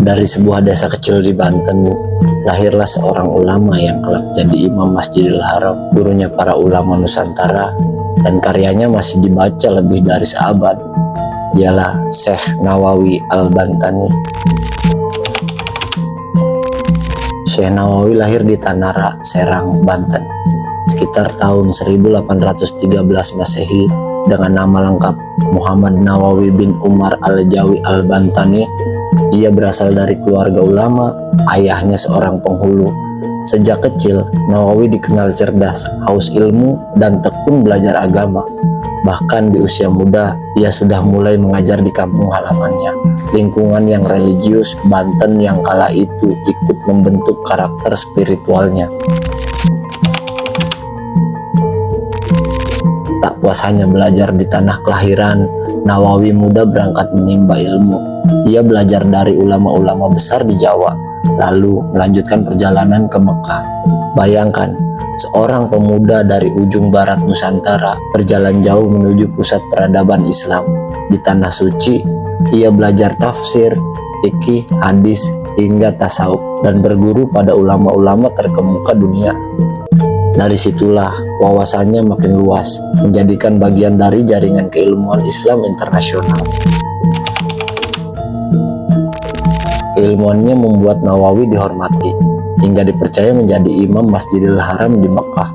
Dari sebuah desa kecil di Banten, lahirlah seorang ulama yang kelak jadi imam Masjidil Haram, gurunya para ulama Nusantara, dan karyanya masih dibaca lebih dari seabad. Dialah Syekh Nawawi Al-Bantani. Syekh Nawawi lahir di Tanara, Serang, Banten, sekitar tahun 1813 Masehi dengan nama lengkap Muhammad Nawawi bin Umar Al-Jawi Al-Bantani. Ia berasal dari keluarga ulama, ayahnya seorang penghulu. Sejak kecil, Nawawi dikenal cerdas, haus ilmu, dan tekun belajar agama. Bahkan di usia muda, ia sudah mulai mengajar di kampung halamannya. Lingkungan yang religius Banten yang kala itu ikut membentuk karakter spiritualnya. Tak puas hanya belajar di tanah kelahiran, Nawawi muda berangkat menimba ilmu. Ia belajar dari ulama-ulama besar di Jawa, lalu melanjutkan perjalanan ke Mekah. Bayangkan, seorang pemuda dari ujung barat Nusantara berjalan jauh menuju pusat peradaban Islam. Di Tanah Suci, ia belajar tafsir, fikih, hadis, hingga tasawuf, dan berguru pada ulama-ulama terkemuka dunia. Dari situlah wawasannya makin luas, menjadikan bagian dari jaringan keilmuan Islam internasional. Keilmuannya membuat Nawawi dihormati, hingga dipercaya menjadi imam Masjidil Haram di Mekah.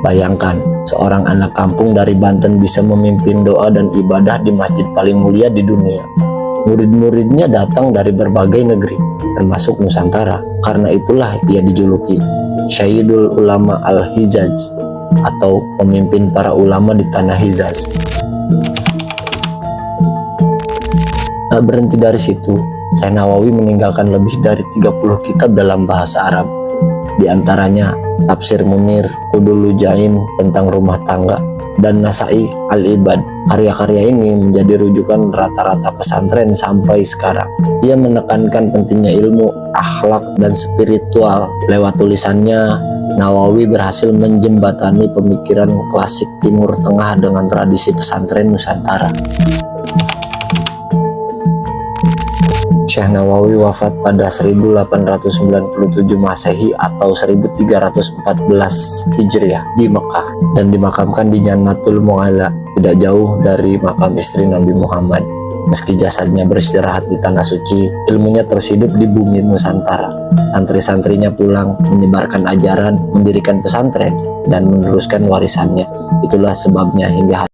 Bayangkan, seorang anak kampung dari Banten bisa memimpin doa dan ibadah di masjid paling mulia di dunia. Murid-muridnya datang dari berbagai negeri, termasuk Nusantara. Karena itulah ia dijuluki Sayyidul Ulama Al-Hijaz, atau pemimpin para ulama di tanah Hijaz. Tak berhenti dari situ, Syekh Nawawi meninggalkan lebih dari 30 kitab dalam bahasa Arab. Di antaranya Tafsir Munir, Qudul Lujain tentang rumah tangga, dan Nasai Al-Ibad. Karya-karya ini menjadi rujukan rata-rata pesantren sampai sekarang. Ia menekankan pentingnya ilmu, akhlak, dan spiritual. Lewat tulisannya, Nawawi berhasil menjembatani pemikiran klasik Timur Tengah dengan tradisi pesantren Nusantara. Syekh Nawawi wafat pada 1897 Masehi atau 1314 Hijriah di Mekah, dan dimakamkan di Jannatul Mu'alla, tidak jauh dari makam istri Nabi Muhammad. Meski jasadnya beristirahat di Tanah Suci, ilmunya terus hidup di bumi Nusantara. Santri-santrinya pulang menyebarkan ajaran, mendirikan pesantren, dan meneruskan warisannya. Itulah sebabnya hingga